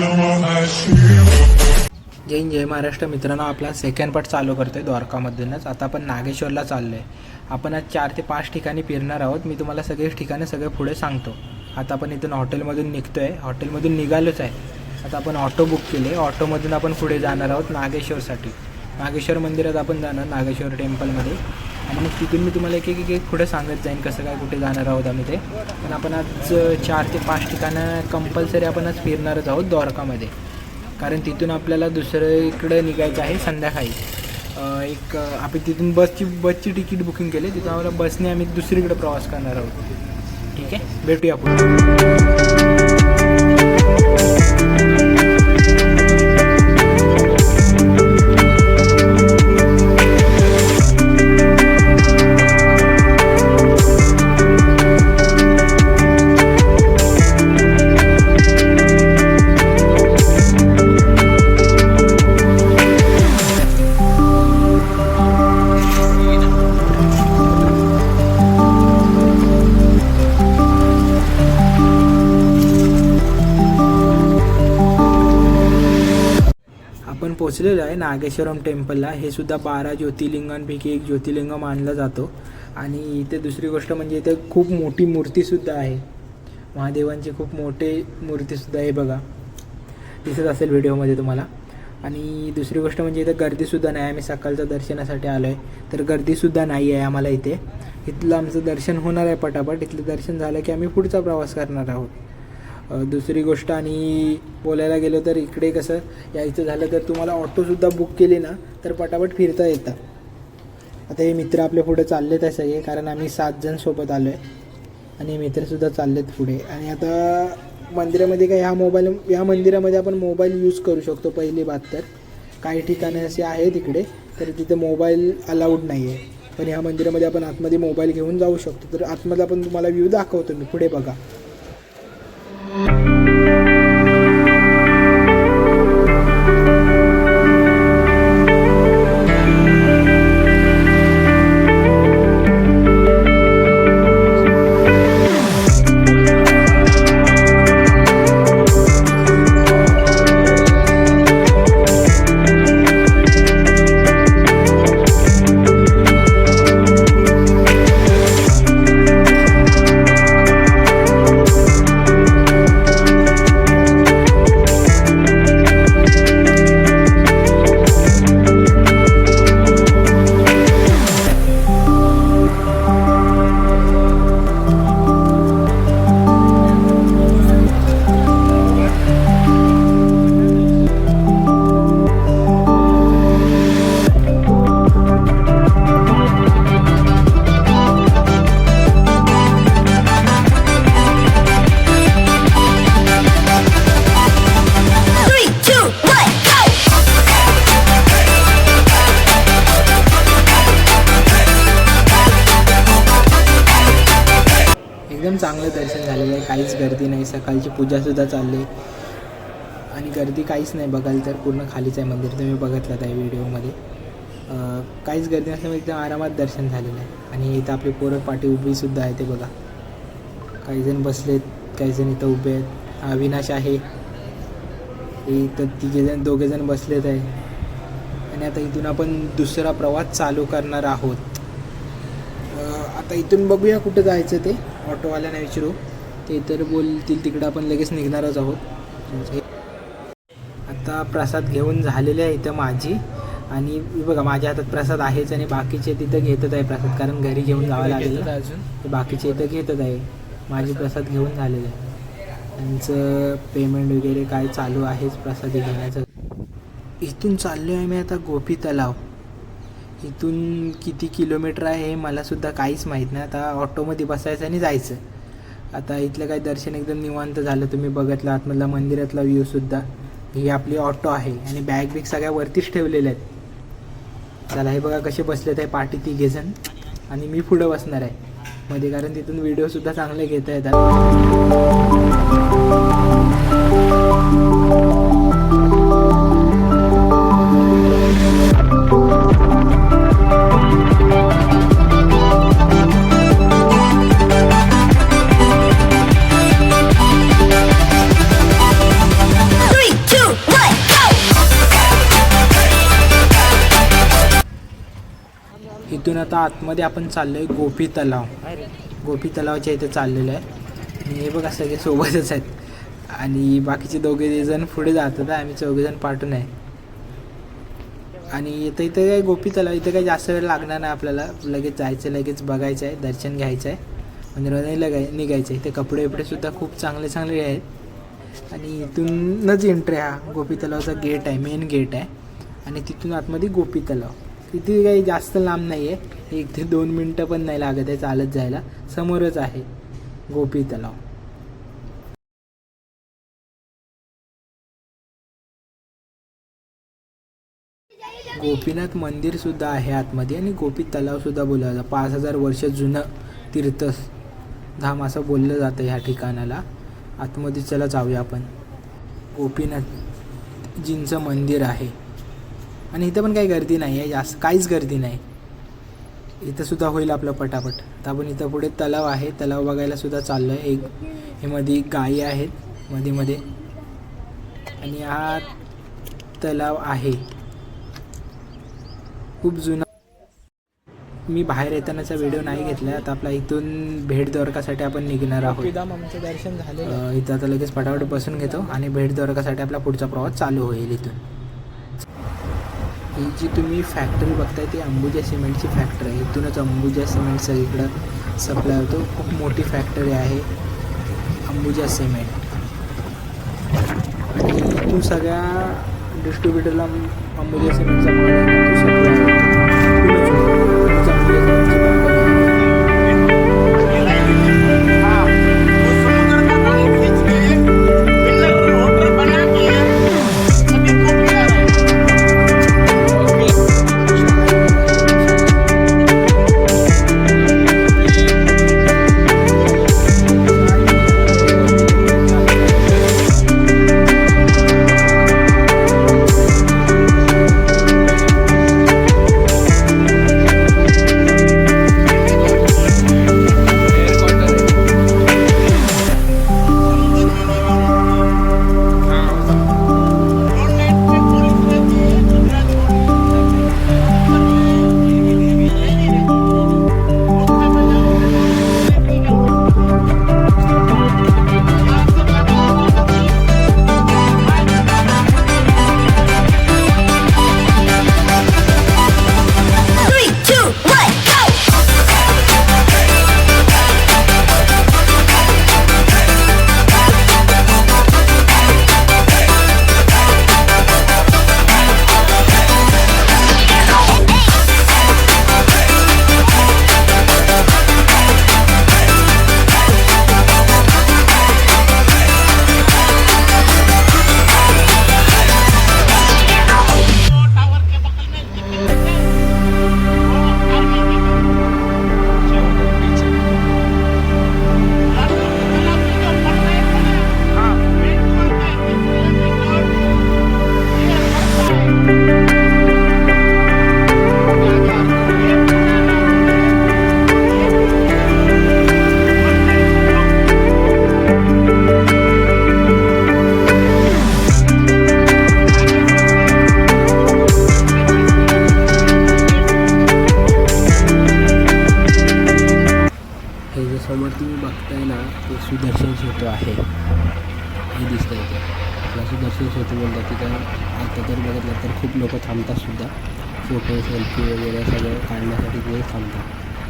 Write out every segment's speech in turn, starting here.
जय हिंद जय महाराष्ट्र मित्रांनो, आपला second part चालू करतोय द्वारकामधूनच. आता आपण नागेश्वरला चाललो आहे. आपण आज 4 ते 5 ठिकाणी फिरणार आहोत. मी तुम्हाला सगळे ठिकाणे सगळे पुढे सांगतो. आता आपण इथून हॉटेलमधून निघतोय, हॉटेलमधून निघालोच आहे. आता आपण ऑटो बुक केले, ऑटोमधून आपण पुढे जाणार आहोत नागेश्वरसाठी. नागेश्वर मंदिरात आपण जाणार, नागेश्वर टेम्पलमध्ये. आणि मग तिथून मी तुम्हाला एक पुढे सांगत जाईन कसं काय कुठे जाणार आहोत आम्ही ते. पण आपण आज 4 ते 5 ठिकाणं कंपल्सरी आपण आज फिरणारच आहोत द्वारकामध्ये. कारण तिथून आपल्याला दुसरीकडे निघायचं आहे संध्याकाळी. आपण तिथून बसची तिकीट बुकिंग केली, तिथून आम्हाला बसने आम्ही दुसरीकडे प्रवास करणार आहोत. ठीक आहे, भेटूया पुढे. आपण पोचलेलो आहे नागेश्वरम टेम्पलला. हे सुद्धा 12 ज्योतिर्लिंगांपैकी एक ज्योतिर्लिंग मानला जातो. आणि इथे दुसरी गोष्ट म्हणजे इथे खूप मोठी मूर्तीसुद्धा आहे, महादेवांची खूप मोठी मूर्तीसुद्धा आहे, बघा दिसत असेल व्हिडिओमध्ये तुम्हाला. आणि दुसरी गोष्ट म्हणजे इथे गर्दीसुद्धा नाही. आम्ही सकाळच्या दर्शनासाठी आलो आहे, तर गर्दीसुद्धा नाही आहे आम्हाला इथे. इथलं आमचं दर्शन होणार आहे पटापट. इथलं दर्शन झालं की आम्ही पुढचा प्रवास करणार आहोत. दुसरी गोष्ट आणि बोलायला गेलो तर इकडे कसं यायचं झालं तर तुम्हाला ऑटोसुद्धा बुक केली ना तर पटापट फिरता येतं. आता हे मित्र आपल्या पुढे चाललेत आहे सगळे, कारण आम्ही 7 जण सोबत आलो आहे. आणि मित्रसुद्धा चाललेत पुढे. आणि आता मंदिरामध्ये काय या मंदिरामध्ये आपण मोबाईल यूज करू शकतो. पहिली बात तर काही ठिकाणी असे आहेत इकडे तर तिथे मोबाईल अलाउड नाही आहे. पण ह्या मंदिरामध्ये आपण आतमध्ये मोबाईल घेऊन जाऊ शकतो. तर आतमध्ये आपण तुम्हाला व्ह्यू दाखवतो मी, पुढे बघा. एकदम चांगलं दर्शन झालेलं आहे, काहीच गर्दी नाही. सकाळची पूजासुद्धा चालली आणि गर्दी काहीच नाही. बघाल तर पूर्ण खालीच आहे मंदिर, तुम्ही बघितलं आहे व्हिडिओमध्ये. काहीच गर्दी नसल्यामुळे एकदम आरामात दर्शन झालेलं आहे. आणि इथं आपली पोरं पाठी उभीसुद्धा आहे, ते बघा. काहीजण बसलेत, काहीजण इथं उभे आहेत. अविनाश आहे इथं, दोघेजण बसलेत आहे. आणि आता इथून आपण दुसरा प्रवास चालू करणार आहोत. आता इथून बघूया कुठं जायचं ते. ऑटोवाल्यांना विचारू, ते तर बोलतील तिकडं आपण लगेच निघणारच आहोत. आता प्रसाद घेऊन झालेले आहे इथं माझी. आणि बघा माझ्या हातात प्रसाद आहेच आणि बाकीचे तिथं घेतच आहे प्रसाद, कारण घरी घेऊन जावं लागेल अजून. तर बाकीचे इथं घेतच आहे. माझी प्रसाद घेऊन झालेलं आहे. त्यांचं पेमेंट वगैरे काय चालू आहेच प्रसादी घेण्याचं. इथून चाललो आहे मी आता गोपी तलाव. इथून किती किलोमीटर आहे हे मलासुद्धा काहीच माहीत नाही. आता ऑटोमध्ये बसायचं आणि जायचं. आता इथलं काही दर्शन एकदम निवांत झालं, तुम्ही बघितलं आतमधला मंदिरातला व्ह्यूसुद्धा. ही आपली ऑटो आहे आणि बॅग सगळ्या वरतीच ठेवलेल्या आहेत. चला हे बघा कसे बसलेत आहे पाठी 3 जण. आणि मी पुढं बसणार आहे मध्ये, कारण तिथून व्हिडिओसुद्धा चांगले घेता येतात. इथून आता आतमध्ये आपण चाललो आहे गोपी तलाव. गोपी तलावाच्या इथे चाललेलं आहे. आणि हे बघा सगळे सोबतच आहेत आणि बाकीचे दोघे जण पुढे जातात, आम्ही चौघेजण पाठून आहे. आणि इथं काय गोपी तलाव, इथं काही जास्त वेळ लागणार नाही आपल्याला. लगेच जायचं, लगेच बघायचं आहे, दर्शन घ्यायचं आहे, मंदिरामध्ये निघायचं आहे. इथे कपडे सुद्धा खूप चांगले चांगले आहेत. आणि इथूनच एंट्री, हा गोपी तलावाचा गेट आहे, मेन गेट आहे. आणि तिथून आतमध्ये गोपी तलाव. तिथे काही जास्त लांब नाही आहे, 1 ते 2 मिनटं पण नाही लागत आहे चालत जायला. समोरच आहे गोपी तलाव. गोपीनाथ मंदिरसुद्धा आहे आतमध्ये आणि गोपी तलावसुद्धा बोलला जातं. 5000 वर्ष जुनं तीर्थधाम असं बोललं जातं ह्या ठिकाणाला. आतमध्ये चला जाऊया आपण. गोपीनाथजींचं मंदिर आहे आणि इथं पण काही गर्दी नाही आहे, जास्त काहीच गर्दी नाही. इथं सुद्धा होईल आपलं पटापट. आता आपण इथं पुढे तलाव आहे, तलाव बघायला सुद्धा चाललो आहे. हे मध्ये गायी आहेत मध्ये आणि हा तलाव आहे खूप जुना. मी बाहेर येतानाचा व्हिडिओ नाही घेतला. आता आपला इथून भेट द्वारकासाठी आपण निघणार आहोत. आमचं दर्शन झालं. इथं आता लगेच पटापट बसून घेतो आणि भेट द्वारकासाठी आपला पुढचा प्रवास चालू होईल. इथून ही जी तुम्ही फॅक्टरी बघताय ती अंबुजा सिमेंटची फॅक्टरी आहे. इथूनच अंबुजा सिमेंट सगळीकडं सप्लाय होतो. खूप मोठी फॅक्टरी आहे अंबुजा सिमेंट. आणि इथून सगळ्या डिस्ट्रीब्युटरला अंबुजा सिमेंटचा माल आहे तो सप्लाय होतो. समोर तुम्ही बघताय ना ते सुदर्शन सेतू आहे. हे दिसतं इथे आपला सुदर्शन सेतू बोलतात. तिथं आता तर बघितलं तर खूप लोक थांबतात सुद्धा, फोटो सेल्फी वगैरे सगळं काढण्यासाठी ते थांबतात.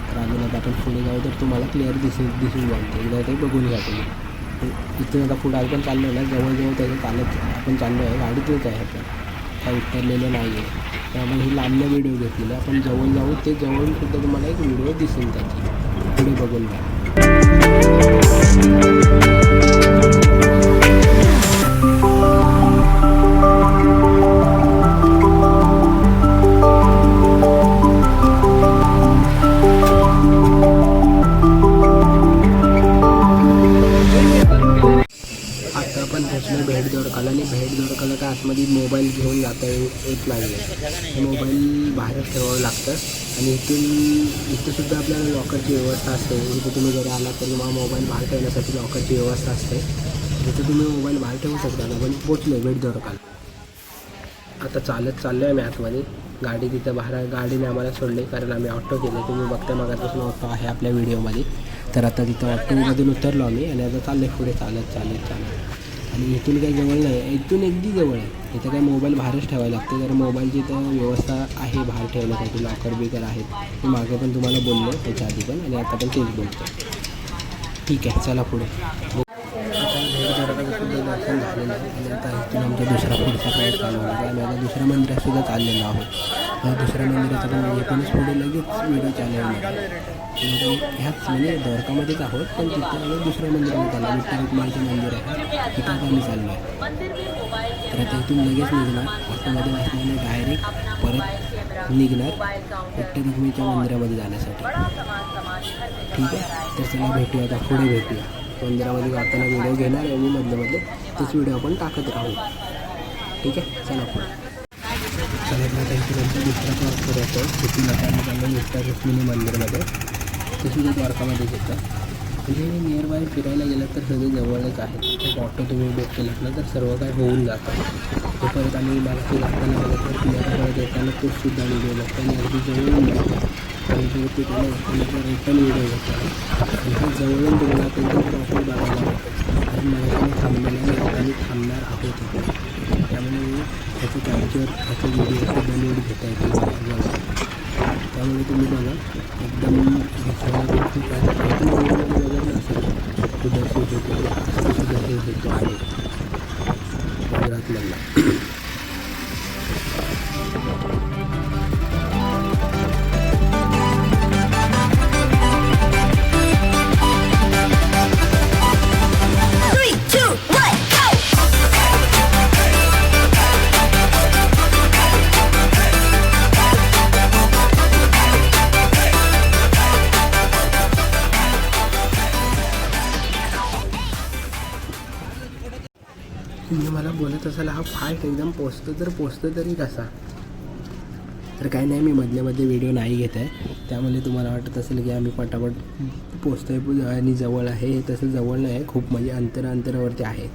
तर अजून आता आपण पुढे जाऊ तर तुम्हाला क्लिअर दिसून जाईल. एकदा ते बघून घ्या तुम्ही. इथून आता पुढे आपण चाललो ना, जवळजवळ त्याचं चालत आपण चाललो आहे. गाडीतच आहे आपण, काय उतरलेलं नाही आहे. त्यामुळे ही लांबनं व्हिडिओ घेतलेली. आपण जवळ जाऊ, ते जवळून सुद्धा तुम्हाला एक व्हिडिओ दिसेल त्याची. पुढे बघून घ्या. आता आपण पोचलो भेट द्वारकाला. आणि भेट द्वारकाला काय आतमध्ये मोबाईल घेऊन जाता येत नाही आहे. मोबाईल बाहेरच ठेवावं लागतं. आणि इथंसुद्धा आपल्याला लॉकरची व्यवस्था असते. इथे तुम्ही जरी आला तरी मोबाईल बाहेर ठेवण्यासाठी लॉकरची व्यवस्था असते. इथे तुम्ही मोबाईल बाहेर ठेवू शकता. आपण पोचलो भेट द्वारकाला. आता चालत चाललो आहे मी आतमध्ये. गाडी तिथं बाहेर गाडीने आम्हाला सोडली कारण आम्ही ऑटो केलं. तुम्ही बघता मागापासून ऑटो आहे आपल्या व्हिडिओमध्ये. तर आता तिथं ऑटोमधून उतरलो आम्ही आणि आता चाललो आहे पुढे चालत. आणि इथून काही जवळ नाही, इथून अगदी जवळ आहे. इथं काही मोबाईल बाहेरच ठेवायला लागते. तर मोबाईलची तर व्यवस्था आहे बाहेर ठेवण्यासाठी, लॉकर बिकर आहेत. मी मागे पण तुम्हाला बोललो त्याच्या आधी पण, आणि आता पण तेच बोलतो. ठीक आहे, चला पुढे. दर्शन झालेलं आहे आणि आता इथून आमचा दुसरा पुढचा प्रवास चालू होणार आहे. आम्ही आता दुसऱ्या मंदिरातसुद्धा चाललेलो आहोत. या दुसऱ्या मंदिराचा पण एकूणच पुढे लगेच व्हिडिओ चॅनलमध्ये ह्याच म्हणजे द्वारकामध्येच आहोत, पण तिथं आम्ही दुसऱ्या मंदिरामध्ये चाललो. विठ्ठल रुक्माईचं मंदिर आहे तिथं आम्ही चाललो आहे. तर आता इथून लगेच निघणार ऑटोमध्ये बसल्याने डायरेक्ट परत निघणार विठ्ठल रुक्माईच्या मंदिरामध्ये जाण्यासाठी. ठीक आहे, तर चला भेटूया, आता पुढे भेटूया. मंदिरामध्ये जाताना व्हिडिओ घेणार आहे मी मधले तेच व्हिडिओ आपण टाकत राहू. ठीक आहे, चला पुढे. चला आता इथे दुसरा प्रवास करायचं. तिथून आता आम्ही चाललो विठ्ठल रुक्मिणी मंदिरमध्ये. ते सुद्धा द्वारकामध्येच येतं. म्हणजे नियर बाय फिरायला गेलं तर सगळे जवळच आहे. एक ऑटो तुम्ही बुक केलात ना तर सर्व काय होऊन जातं. तो परत आम्ही मागे जाताना बघत तर पुण्याला परत येताना तोचसुद्धा व्हिडिओ बघतो आणि अगदी जवळून जातो. कारण ते तिकडे रिटर्न व्हिडिओ घेतो आणि जवळून तुम्हाला एकदम प्रॉपर बघायला लागतं. आणि मला थांबलेलं आहे आणि थांबणार आहोत इथे. त्यामुळे त्याचं कॅप्चर व्हिडिओसुद्धा नीट घेता येते. त्यामुळे तुम्ही बघा एकदम खूप वगैरे असेल सुदर्शित होतो सुदर्शित होतो आहे गुजरातमधला. तुम्ही मला बोलत असाल हा फास्ट एकदम पोचतो तरी कसा. तर काही नाही, मी मधल्यामध्ये व्हिडिओ नाही घेत आहे. त्यामुळे तुम्हाला वाटत असेल की आम्ही पटापट पोचतो आहे आणि जवळ आहे. हे तसं जवळ नाही आहे, खूप म्हणजे अंतरावरती आहे.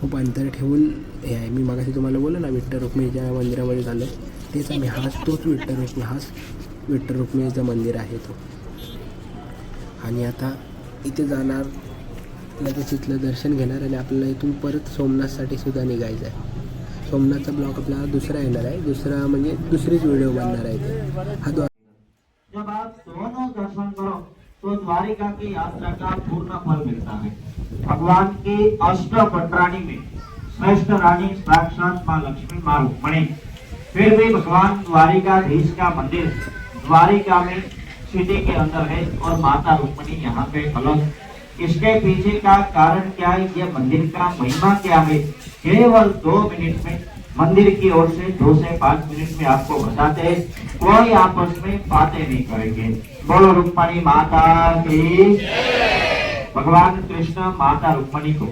खूप अंतर ठेवून हे आहे. मी मागाशी तुम्हाला बोललो ना विठ्ठल रुक्मिणीच्या मंदिरामध्ये झालं तेच आम्ही तोच विठ्ठल रुक्मिणीचं मंदिर आहे तो. आणि आता इथे जाणार लगेच तिथलं दर्शन घेणार आणि आपल्याला इथून परत सोमनाथसाठी सुद्धा निघायचं आहे. सोमनाथचा ब्लॉग आपला दुसरा येणार आहे. म्हणजे दुसरीच व्हिडिओ बनणार आहे. हा जब आप दोनों दर्शन करो तो द्वारिका की यात्रा का पूर्ण फल मिलता है. भगवान की अष्टभट्राणी में श्रेष्ठ रानी साक्षात माँ लक्ष्मी माँ रुक्मिणी. फिर भी भगवान द्वारिकाधीश का मंदिर द्वारिका में सिटी के अंदर है और माता रुक्मिणी यहाँ पे अलग. इसके पीछे का कारण क्या है, ये मंदिर का महिमा क्या है, केवल 2 मिनट में मंदिर की ओर से 2 से 5 मिनट में आपको बताते हैं. कोई आपस में बातें नहीं करेंगे. बोलो रुक्मिणी माता की. भगवान कृष्ण माता रुक्मिणी को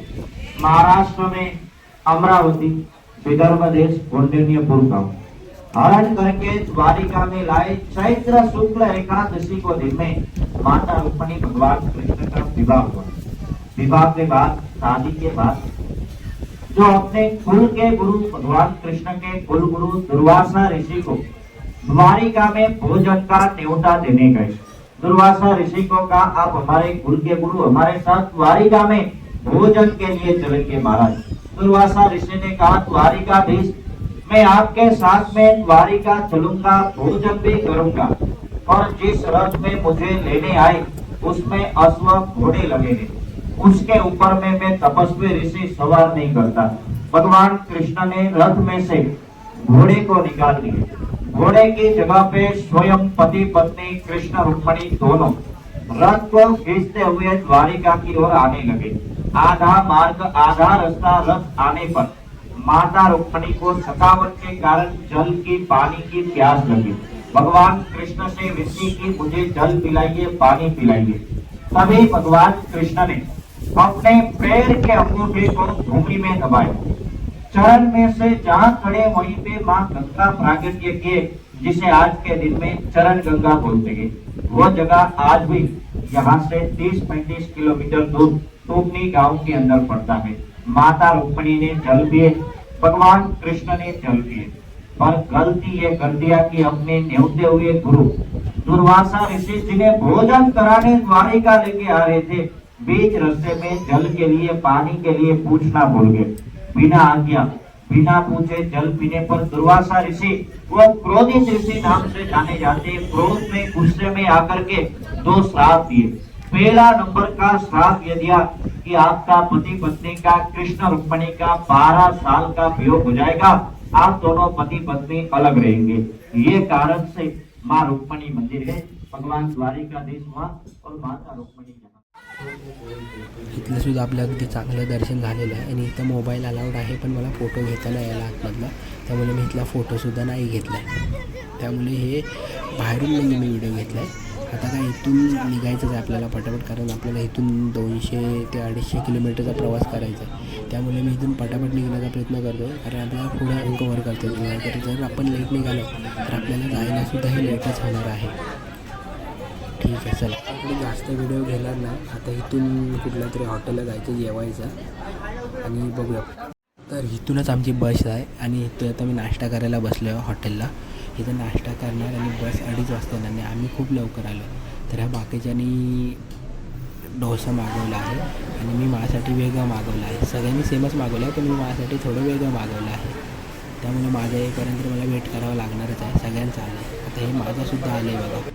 महाराष्ट्र में अमरावती विदर्भ देश कौंडिन्यपुर गांव हरण करके द्वारिका में लाए. चैत्र शुक्ल एकादशी को दिन में माता रुक्मिणी भगवान कृष्ण का विवाह हुआ. विवाह के बाद शादी के बाद जो अपने कुल के गुरु भगवान कृष्ण के कुल गुरु दुर्वासा ऋषि को द्वारिका में भोजन का न्योता देने गए. दुर्वासा ऋषि को कहा आप हमारे कुल के गुरु हमारे साथ द्वारिका में भोजन के लिए चलेंगे महाराज. दुर्वासा ऋषि ने कहा द्वारिकाधीश मैं आपके साथ में द्वारिका चलूंगा, भोजन भी करूंगा और जिस रथ में मुझे लेने आए उसमें अश्व घोड़े लगे हैं, उसके ऊपर में मैं तपस्वी ऋषि सवार नहीं करता. भगवान कृष्ण ने रथ में से घोड़े को निकाल दिया. घोड़े की जगह पे स्वयं पति पत्नी कृष्ण रुक्मिणी दोनों रथ को खींचते हुए द्वारिका की ओर आने लगे. आधा मार्ग आधा रास्ता रथ आने पर माता रुक्मिणी को थकावट के कारण जल की पानी की प्यास लगी. भगवान कृष्ण से विनती की मुझे जल पिलाइए, पानी पिलाइए. तभी भगवान कृष्ण ने अपने पैर के अंगूठे को भूमि में दबाया. चरण में से जहाँ खड़े वहीं पे माँ गंगा प्रागट्य किए, जिसे आज के दिन में चरण गंगा बोलते हैं. वो जगह आज भी यहाँ से 30-35 किलोमीटर दूर टोपनी गांव के अंदर पड़ता है. माता रुक्मिणी ने जल पिए, भगवान कृष्ण ने जल पिए. पर गलती ये कर दिया कि अपने न्योते हुए गुरु दुर्वासा ऋषि जिन्हें भोजन कराने द्वारिका लेके आ रहे थे, बीच रास्ते में जल के लिए, पानी के लिए पूछना भूल गए। बिना आज्ञा, बिना पूछे जल पीने पर दुर्वासा ऋषि, वो क्रोधित ऋषि नाम से जाने जाते, क्रोध में, गुस्से में आकर के 2 श्राप दिए। पहला नंबर का श्राप ये दिया कि आपका पति पत्नी का, कृष्ण रुक्मिणी का 12 साल का वियोग हो जाएगा, आप दोनों पति पत्नी अलग रहेंगे। ये कारण से माँ रुक्मिणी मंदिर है, भगवान द्वारिकाधीश माँ और माता रुक्मिणी। इथलं सुद्धा आपलं अगदी चांगलं दर्शन झालेलं आहे आणि इथं मोबाईल अलाउड आहे, पण मला फोटो घेता नाही आला आतमधला, त्यामुळे मी इथला फोटोसुद्धा नाही घेतला आहे. त्यामुळे हे बाहेरून म्हणजे मी व्हिडिओ घेतला आहे. आता काय इथून निघायचंच आहे आपल्याला पटापट, कारण आपल्याला इथून 200 ते 250 किलोमीटरचा प्रवास करायचा आहे. त्यामुळे मी इथून पटापट निघण्याचा प्रयत्न करतो आहे, कारण आपल्याला पुढे अंक वर करतो आहे. तर जर आपण लेट निघालो तर आपल्याला जायलासुद्धाही लेटच होणार आहे. ठीक आहे, चला आपण जास्त व्हिडिओ घेणार नाही. आता इथून कुठल्या तरी हॉटेलला जायचं, जेवायचं आणि बघूया. तर इथूनच आमची बस आहे आणि इथं आता मी नाश्ता करायला बसलो आहे हॉटेलला. इथं नाश्ता करणार आणि बस 2:30 वाजता येणार आणि आम्ही खूप लवकर आलो. तर ह्या बाकीच्यांनी डोसा मागवला आहे आणि मी माझ्यासाठी वेगळं मागवलं आहे. सगळ्यांनी सेमच मागवलं आहे, पण मी माझ्यासाठी थोडं वेगळं मागवलं आहे. त्यामुळे माझ्या येईपर्यंत मला वेट करावं लागणारच आहे. सगळ्यांचं आलं आहे. आता हे माझंसुद्धा आलं आहे बघा,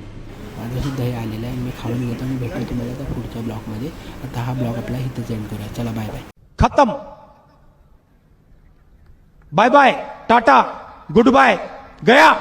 माझंसुद्धा हे आलेलं आहे. मी खाऊन घेतो आणि भेटतो तुम्हाला आता पुढच्या ब्लॉगमध्ये. आता हा ब्लॉग आपला इथं एंड करूया. चला बाय बाय. खत्म. बाय बाय, टाटा, गुड बाय, गया.